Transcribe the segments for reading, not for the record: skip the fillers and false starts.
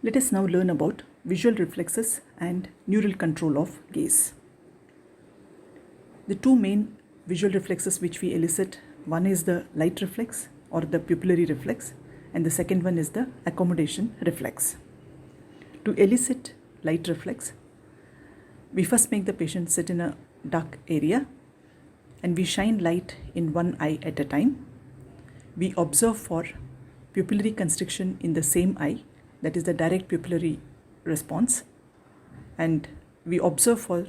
Let us now learn about visual reflexes and neural control of gaze. The two main visual reflexes which we elicit, one is the light reflex or the pupillary reflex, and the second one is the accommodation reflex. To elicit light reflex, we first make the patient sit in a dark area and we shine light in one eye at a time. We observe for pupillary constriction in the same eye, that is the direct pupillary response, and we observe for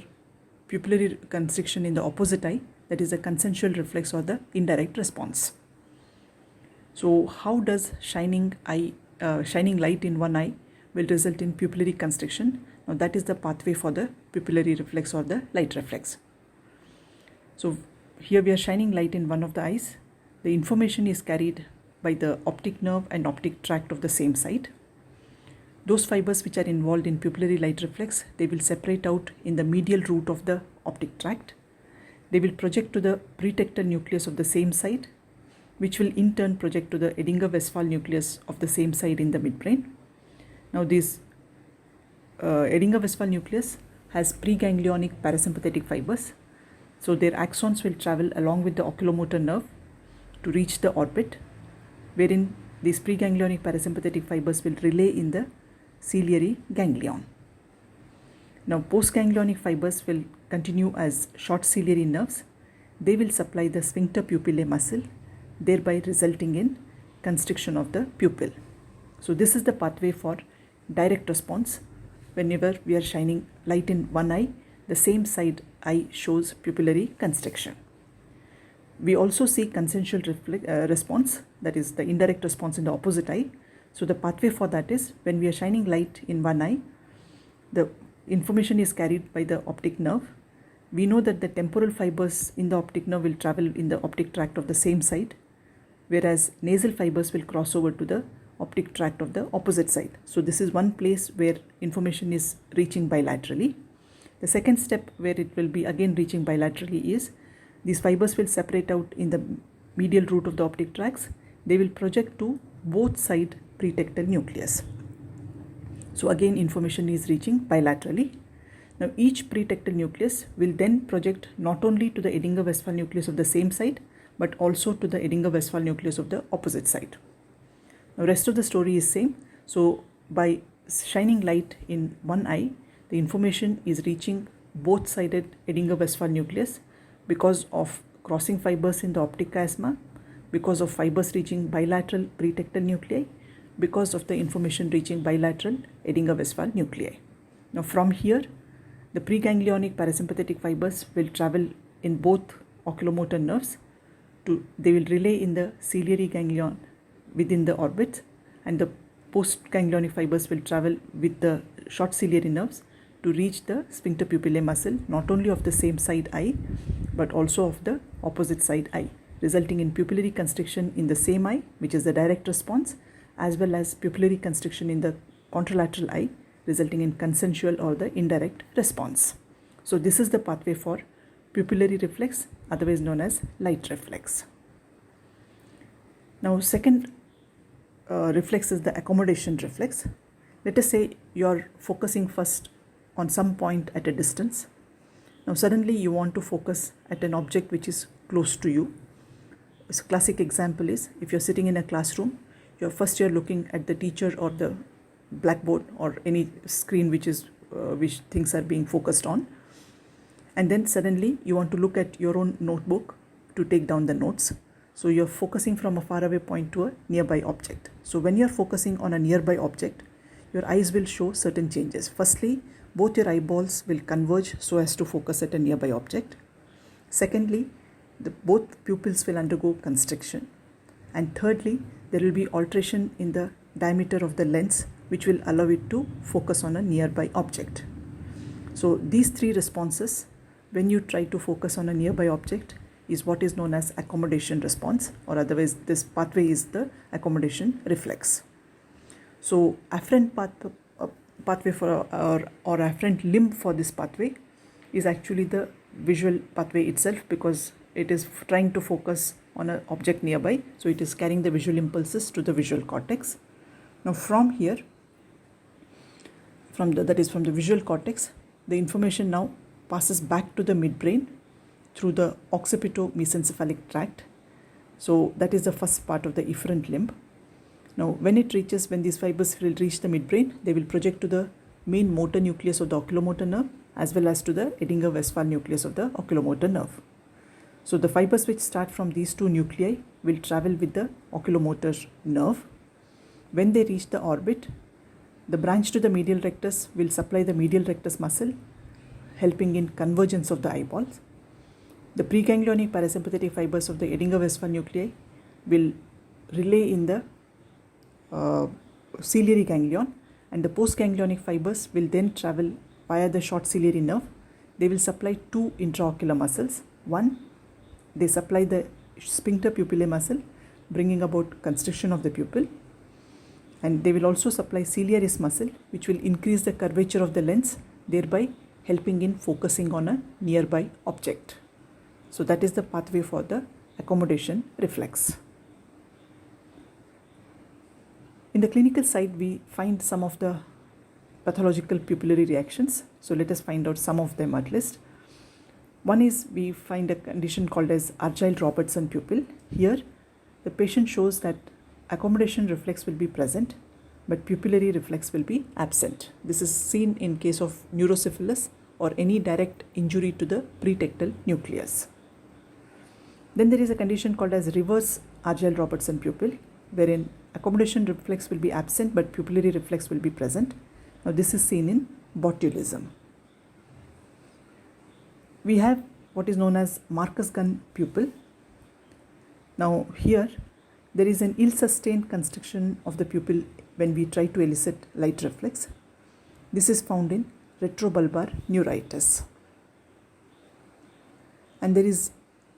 pupillary constriction in the opposite eye, that is the consensual reflex or the indirect response. So how does shining light in one eye will result in pupillary constriction? Now that is the pathway for the pupillary reflex or the light reflex. So here we are shining light in one of the eyes. The information is carried by the optic nerve and optic tract of the same side. Those fibers which are involved in pupillary light reflex, they will separate out in the medial root of the optic tract. They will project to the pretectal nucleus of the same side, which will in turn project to the Edinger-Westphal nucleus of the same side in the midbrain. Now this Edinger-Westphal nucleus has preganglionic parasympathetic fibers. So their axons will travel along with the oculomotor nerve to reach the orbit, wherein these preganglionic parasympathetic fibers will relay in the ciliary ganglion. Now postganglionic fibers will continue as short ciliary nerves. They will supply the sphincter pupillae muscle, thereby resulting in constriction of the pupil. So this is the pathway for direct response. Whenever we are shining light in one eye, the same side eye shows pupillary constriction. We also see consensual response, that is the indirect response in the opposite eye. So the pathway for that is, when we are shining light in one eye, the information is carried by the optic nerve. We know that the temporal fibers in the optic nerve will travel in the optic tract of the same side, whereas nasal fibers will cross over to the optic tract of the opposite side. So this is one place where information is reaching bilaterally. The second step where it will be again reaching bilaterally is, these fibers will separate out in the medial root of the optic tracts. They will project to both side pretectal nucleus. So again information is reaching bilaterally. Now each pretectal nucleus will then project not only to the Edinger-Westphal nucleus of the same side, but also to the Edinger-Westphal nucleus of the opposite side. Now rest of the story is same. So by shining light in one eye, the information is reaching both sided Edinger-Westphal nucleus because of crossing fibers in the optic chiasma, because of fibers reaching bilateral pretectal nuclei, because of the information reaching bilateral Edinger-Westphal nuclei. Now from here, the preganglionic parasympathetic fibers will travel in both oculomotor nerves. They will relay in the ciliary ganglion within the orbit, and the postganglionic fibers will travel with the short ciliary nerves to reach the sphincter pupillae muscle, not only of the same side eye, but also of the opposite side eye, resulting in pupillary constriction in the same eye, which is the direct response, as well as pupillary constriction in the contralateral eye, resulting in consensual or the indirect response. So this is the pathway for pupillary reflex, otherwise known as light reflex. Now second reflex is the accommodation reflex. Let us say you are focusing first on some point at a distance. Now suddenly you want to focus at an object which is close to you. A classic example is, if you're sitting in a classroom, you're looking at the teacher or the blackboard or any screen which things are being focused on, and then suddenly you want to look at your own notebook to take down the notes. So you're focusing from a faraway point to a nearby object. So when you're focusing on a nearby object, your eyes will show certain changes. Firstly, both your eyeballs will converge so as to focus at a nearby object. Secondly, both pupils will undergo constriction. And thirdly, there will be alteration in the diameter of the lens, which will allow it to focus on a nearby object. So these three responses, when you try to focus on a nearby object, is what is known as accommodation response, or otherwise this pathway is the accommodation reflex. So afferent pathway for or afferent limb for this pathway is actually the visual pathway itself, because it is trying to focus on an object nearby, so it is carrying the visual impulses to the visual cortex. Now from here, from the visual cortex, the information now passes back to the midbrain through the occipito-mesencephalic tract. So that is the first part of the efferent limb. Now when these fibers will reach the midbrain, they will project to the main motor nucleus of the oculomotor nerve as well as to the Edinger-Westphal nucleus of the oculomotor nerve. So the fibers which start from these two nuclei will travel with the oculomotor nerve. When they reach the orbit, the branch to the medial rectus will supply the medial rectus muscle, helping in convergence of the eyeballs. The preganglionic parasympathetic fibers of the Edinger-Westphal nuclei will relay in the ciliary ganglion, and the postganglionic fibers will then travel via the short ciliary nerve. They will supply two intraocular muscles. One, they supply the sphincter pupillae muscle, bringing about constriction of the pupil, and they will also supply ciliaris muscle, which will increase the curvature of the lens, thereby helping in focusing on a nearby object. So that is the pathway for the accommodation reflex. In the clinical side, we find some of the pathological pupillary reactions. So let us find out some of them at least. One is we find a condition called as Argyll-Robertson pupil. Here, the patient shows that accommodation reflex will be present, but pupillary reflex will be absent. This is seen in case of neurosyphilis or any direct injury to the pretectal nucleus. Then there is a condition called as reverse Argyll-Robertson pupil, wherein accommodation reflex will be absent but pupillary reflex will be present. Now this is seen in botulism. We have what is known as Marcus gun pupil. Now here there is an ill-sustained constriction of the pupil when we try to elicit light reflex. This is found in retrobulbar neuritis. And there is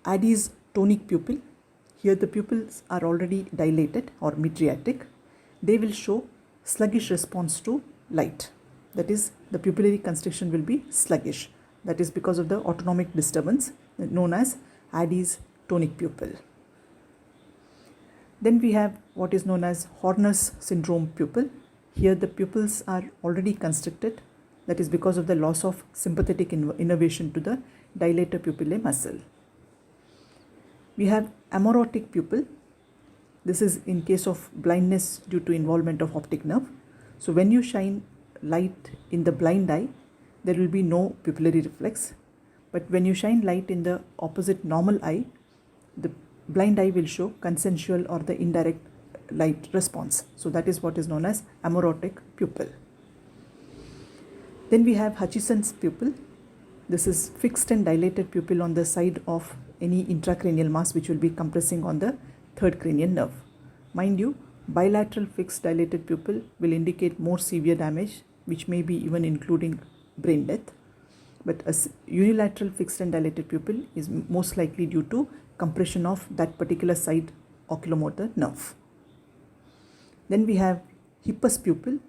Addy's tonic pupil. Here the pupils are already dilated or mydriatic. They will show sluggish response to light. That is, the pupillary constriction will be sluggish. That is because of the autonomic disturbance known as Addy's tonic pupil. Then we have what is known as Horner's syndrome pupil. Here the pupils are already constricted. That is because of the loss of sympathetic innervation to the dilator pupillae muscle. We have amaurotic pupil. This is in case of blindness due to involvement of optic nerve. So when you shine light in the blind eye, there will be no pupillary reflex. But when you shine light in the opposite normal eye, the blind eye will show consensual or the indirect light response. So that is what is known as amaurotic pupil. Then we have Hutchison's pupil. This is fixed and dilated pupil on the side of any intracranial mass which will be compressing on the third cranial nerve. Mind you, bilateral fixed dilated pupil will indicate more severe damage, which may be even including brain death. But a unilateral fixed and dilated pupil is most likely due to compression of that particular side oculomotor nerve. Then we have hippus pupil.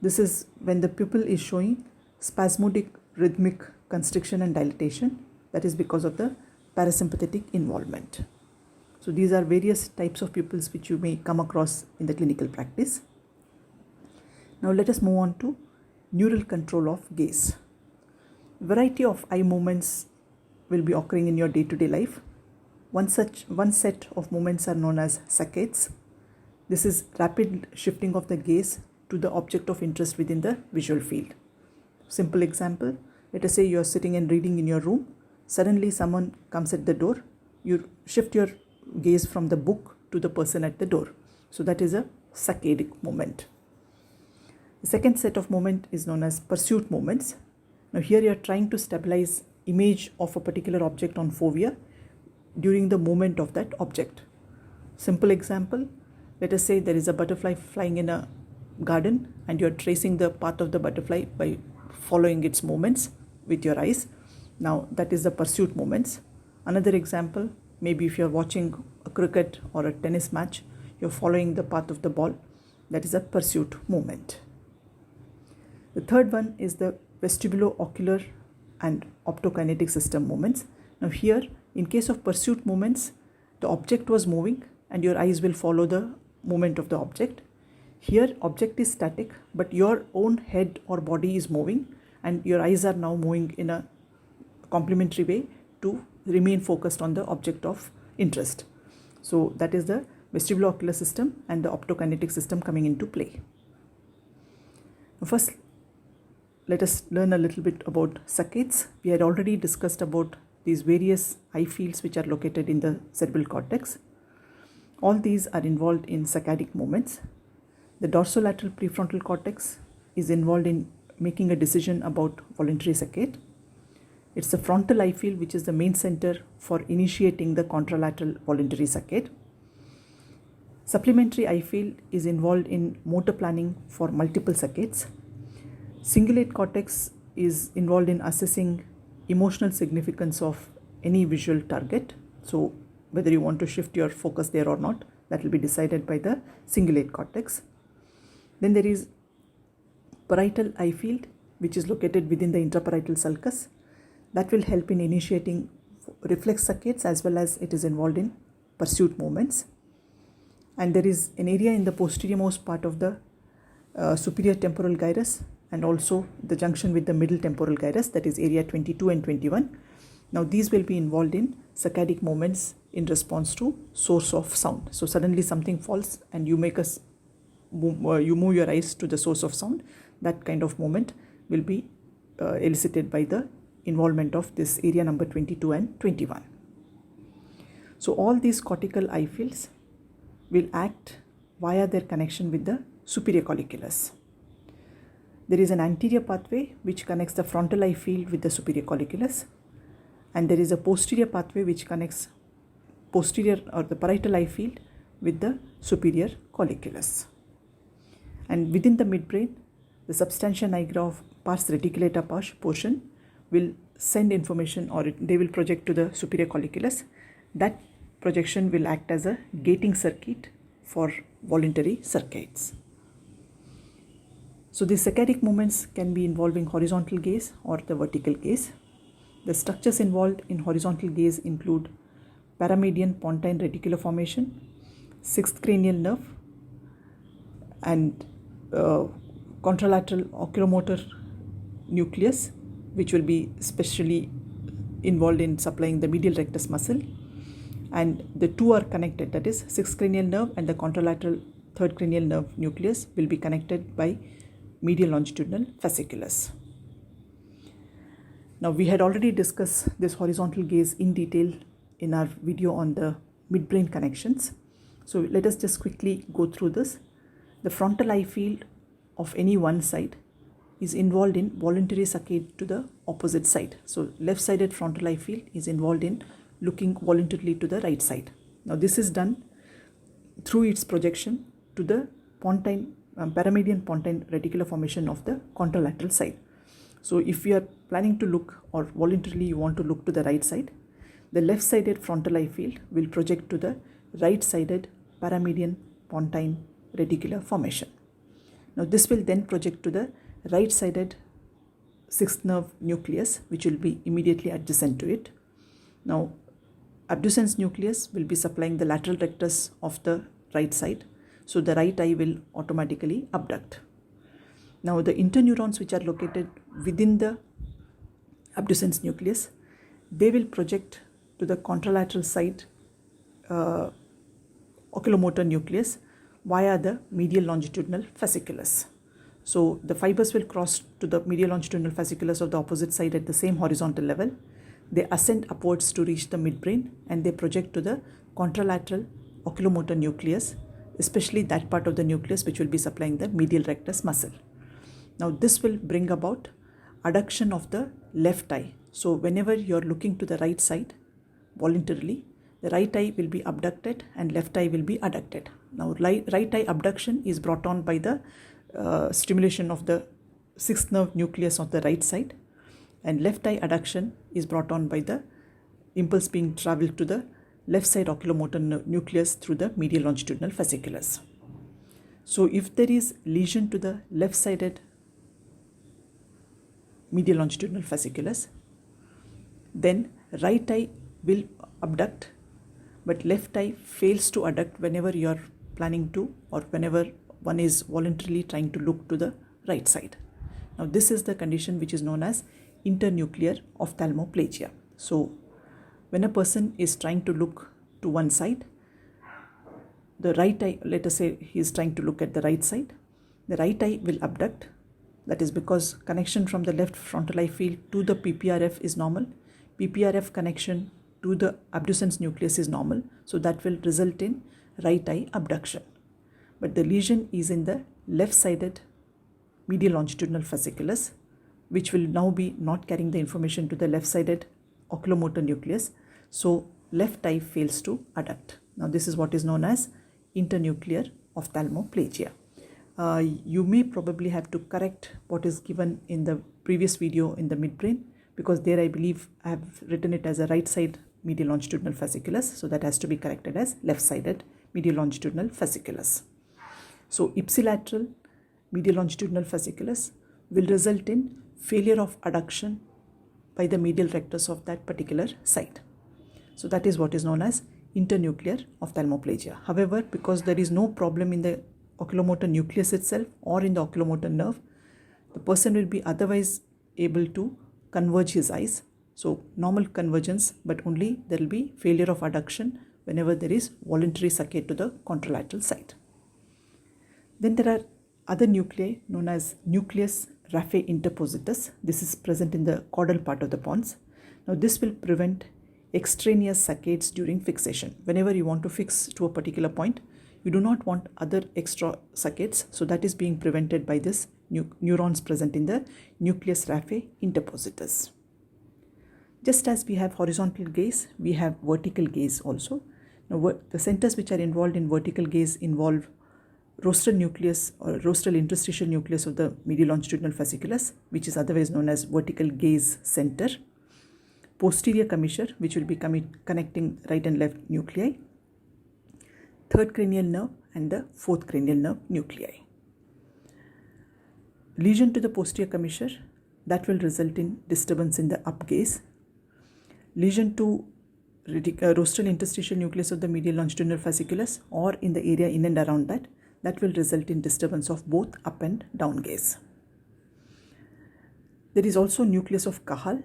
This is when the pupil is showing spasmodic rhythmic constriction and dilatation. That is because of the parasympathetic involvement. So these are various types of pupils which you may come across in the clinical practice. Now let us move on to neural control of gaze. Variety of eye movements will be occurring in your day-to-day life. One set of movements are known as saccades. This is rapid shifting of the gaze to the object of interest within the visual field. Simple example, let us say you are sitting and reading in your room. Suddenly someone comes at the door. You shift your gaze from the book to the person at the door. So that is a saccadic movement. The second set of movement is known as pursuit movements. Now here you are trying to stabilize image of a particular object on fovea during the movement of that object. Simple example, let us say there is a butterfly flying in a garden and you are tracing the path of the butterfly by following its movements with your eyes. Now that is the pursuit movements. Another example, maybe if you are watching a cricket or a tennis match, you are following the path of the ball. That is a pursuit movement. The third one is the vestibular ocular and optokinetic system movements. Now here, in case of pursuit movements, the object was moving and your eyes will follow the movement of the object. Here object is static, but your own head or body is moving, and your eyes are now moving in a complementary way to remain focused on the object of interest. So that is the vestibular ocular system and the optokinetic system coming into play. First, let us learn a little bit about saccades. We had already discussed about these various eye fields which are located in the cerebral cortex. All these are involved in saccadic movements. The dorsolateral prefrontal cortex is involved in making a decision about voluntary saccade. It's the frontal eye field which is the main center for initiating the contralateral voluntary saccade. Supplementary eye field is involved in motor planning for multiple saccades. Cingulate cortex is involved in assessing emotional significance of any visual target. So whether you want to shift your focus there or not, that will be decided by the cingulate cortex. Then there is parietal eye field, which is located within the intraparietal sulcus. That will help in initiating reflex saccades, as well as it is involved in pursuit movements. And there is an area in the posterior-most part of the superior temporal gyrus, and also the junction with the middle temporal gyrus, that is area 22 and 21. Now these will be involved in saccadic movements in response to source of sound. So suddenly something falls and you move your eyes to the source of sound. That kind of movement will be elicited by the involvement of this area number 22 and 21. So all these cortical eye fields will act via their connection with the superior colliculus. There is an anterior pathway which connects the frontal eye field with the superior colliculus, and there is a posterior pathway which connects posterior or the parietal eye field with the superior colliculus. And within the midbrain, the substantia nigra of pars reticulata portion will send information, or they will project to the superior colliculus. That projection will act as a gating circuit for voluntary saccades. So these saccadic movements can be involving horizontal gaze or the vertical gaze. The structures involved in horizontal gaze include paramedian pontine reticular formation, sixth cranial nerve, and contralateral oculomotor nucleus, which will be specially involved in supplying the medial rectus muscle. And the two are connected, that is sixth cranial nerve and the contralateral third cranial nerve nucleus will be connected by medial longitudinal fasciculus. Now we had already discussed this horizontal gaze in detail in our video on the midbrain connections. So let us just quickly go through this. The frontal eye field of any one side is involved in voluntary saccade to the opposite side. So left-sided frontal eye field is involved in looking voluntarily to the right side. Now this is done through its projection to the paramedian pontine reticular formation of the contralateral side. So if you are planning to look, or voluntarily you want to look to the right side, the left-sided frontal eye field will project to the right-sided paramedian pontine reticular formation. Now this will then project to the right-sided sixth nerve nucleus, which will be immediately adjacent to it. Now abducens nucleus will be supplying the lateral rectus of the right side, so the right eye will automatically abduct. Now the interneurons which are located within the abducens nucleus, they will project to the contralateral side oculomotor nucleus via the medial longitudinal fasciculus. So the fibers will cross to the medial longitudinal fasciculus of the opposite side at the same horizontal level. They ascend upwards to reach the midbrain, and they project to the contralateral oculomotor nucleus, especially that part of the nucleus which will be supplying the medial rectus muscle. Now this will bring about adduction of the left eye. So whenever you are looking to the right side voluntarily, the right eye will be abducted and left eye will be adducted. Now right eye abduction is brought on by the stimulation of the sixth nerve nucleus of the right side, and left eye adduction is brought on by the impulse being traveled to the left side oculomotor nucleus through the medial longitudinal fasciculus. So if there is lesion to the left-sided medial longitudinal fasciculus, then right eye will abduct, but left eye fails to adduct whenever you are planning to, or whenever one is voluntarily trying to look to the right side. Now this is the condition which is known as internuclear ophthalmoplegia. So when a person is trying to look to one side, the right eye, let us say he is trying to look at the right side, the right eye will abduct. That is because connection from the left frontal eye field to the PPRF is normal. PPRF connection to the abducens nucleus is normal. So that will result in right eye abduction. But the lesion is in the left-sided medial longitudinal fasciculus, which will now be not carrying the information to the left-sided oculomotor nucleus. So left eye fails to adduct. Now this is what is known as internuclear ophthalmoplegia. You may probably have to correct what is given in the previous video in the midbrain, because there I believe I have written it as a right side medial longitudinal fasciculus. So that has to be corrected as left-sided medial longitudinal fasciculus. So ipsilateral medial longitudinal fasciculus will result in failure of adduction by the medial rectus of that particular side. So that is what is known as internuclear ophthalmoplegia. However, because there is no problem in the oculomotor nucleus itself or in the oculomotor nerve, the person will be otherwise able to converge his eyes. So normal convergence, but only there will be failure of adduction whenever there is voluntary saccade to the contralateral side. Then there are other nuclei known as nucleus raphe interpositus. This is present in the caudal part of the pons. Now this will prevent extraneous saccades during fixation. Whenever you want to fix to a particular point, you do not want other extra saccades. So that is being prevented by this neurons present in the nucleus raphe interpositus. Just as we have horizontal gaze, we have vertical gaze also. Now the centers which are involved in vertical gaze involve rostral nucleus or rostral interstitial nucleus of the medial longitudinal fasciculus, which is otherwise known as vertical gaze center, posterior commissure, which will be connecting right and left nuclei, third cranial nerve and the fourth cranial nerve nuclei. Lesion to the posterior commissure, that will result in disturbance in the up gaze. Lesion to rostral interstitial nucleus of the medial longitudinal fasciculus or in the area in and around that will result in disturbance of both up and down gaze. There is also nucleus of Cajal.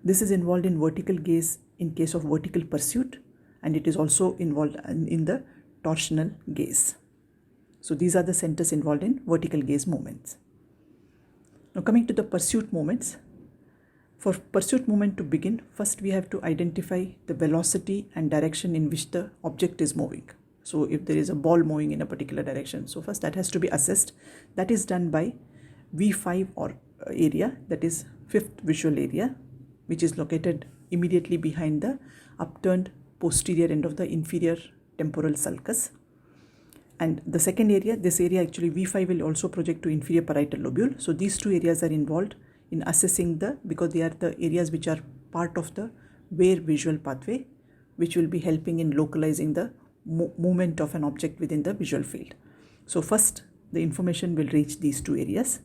This is involved in vertical gaze in case of vertical pursuit, and it is also involved in the torsional gaze. So these are the centers involved in vertical gaze movements. Now coming to the pursuit movements. For pursuit movement to begin, first we have to identify the velocity and direction in which the object is moving. So if there is a ball moving in a particular direction, so first that has to be assessed. That is done by V5 or area, that is fifth visual area, which is located immediately behind the upturned posterior end of the inferior temporal sulcus. And the second area, this area actually V5 will also project to inferior parietal lobule. So these two areas are involved in assessing because they are the areas which are part of the Weyr visual pathway, which will be helping in localizing the movement of an object within the visual field. So first the information will reach these two areas.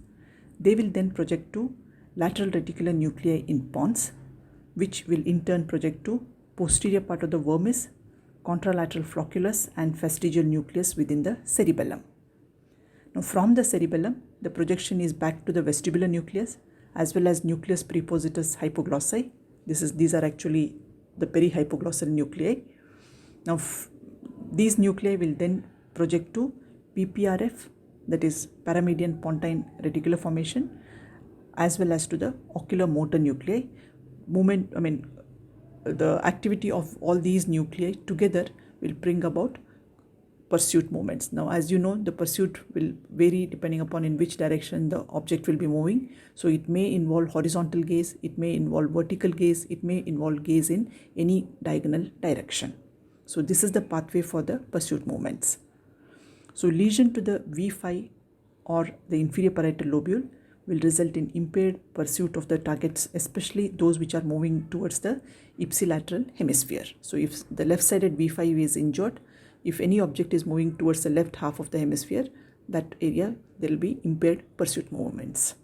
They will then project to lateral reticular nuclei in pons, which will in turn project to posterior part of the vermis, contralateral flocculus and fastigial nucleus within the cerebellum. Now from the cerebellum, the projection is back to the vestibular nucleus as well as nucleus prepositus hypoglossae. These are actually the perihypoglossal nuclei. Now these nuclei will then project to PPRF, that is paramedian pontine reticular formation, as well as to the ocular motor nuclei. The activity of all these nuclei together will bring about pursuit movements. Now, as you know, the pursuit will vary depending upon in which direction the object will be moving. So it may involve horizontal gaze, it may involve vertical gaze, it may involve gaze in any diagonal direction. So this is the pathway for the pursuit movements. So lesion to the V5 or the inferior parietal lobule will result in impaired pursuit of the targets, especially those which are moving towards the ipsilateral hemisphere. So if the left-sided V5 is injured, if any object is moving towards the left half of the hemisphere, that area there will be impaired pursuit movements.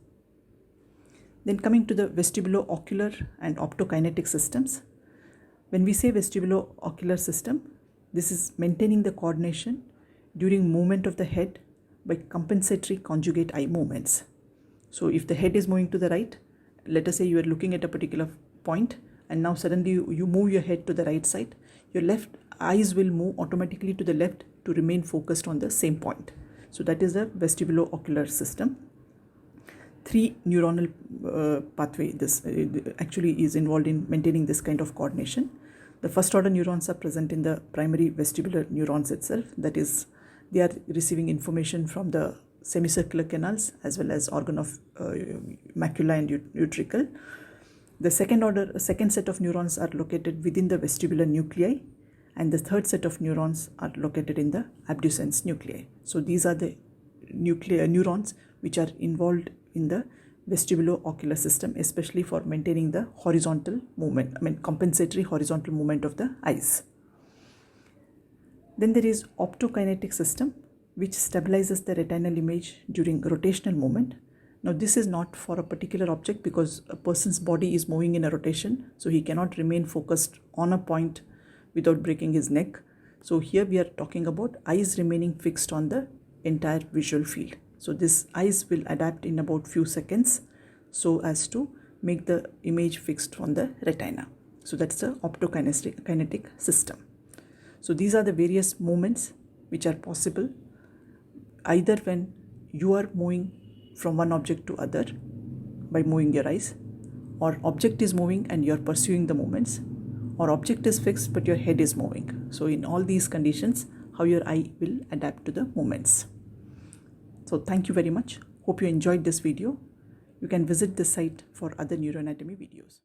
Then coming to the vestibular ocular and optokinetic systems. When we say vestibular ocular system, this is maintaining the coordination during movement of the head by compensatory conjugate eye movements. So if the head is moving to the right, let us say you are looking at a particular point and now suddenly you move your head to the right side, your left eyes will move automatically to the left to remain focused on the same point. So that is the vestibular ocular system. 3 neuronal pathway this actually is involved in maintaining this kind of coordination. The first order neurons are present in the primary vestibular neurons itself, that is they are receiving information from the semicircular canals as well as organ of macula and utricle. The second set of neurons are located within the vestibular nuclei, and the third set of neurons are located in the abducens nuclei. So these are the neurons which are involved in the vestibular ocular system, especially for maintaining the horizontal movement, compensatory horizontal movement of the eyes. Then there is optokinetic system, which stabilizes the retinal image during rotational movement. Now this is not for a particular object because a person's body is moving in a rotation, so he cannot remain focused on a point without breaking his neck. So here we are talking about eyes remaining fixed on the entire visual field. So this eyes will adapt in about few seconds so as to make the image fixed on the retina. So that's the optokinetic system. So these are the various movements which are possible either when you are moving from one object to other by moving your eyes, or object is moving and you are pursuing the movements, or object is fixed but your head is moving. So in all these conditions, how your eye will adapt to the movements. So thank you very much. Hope you enjoyed this video. You can visit this site for other neuroanatomy videos.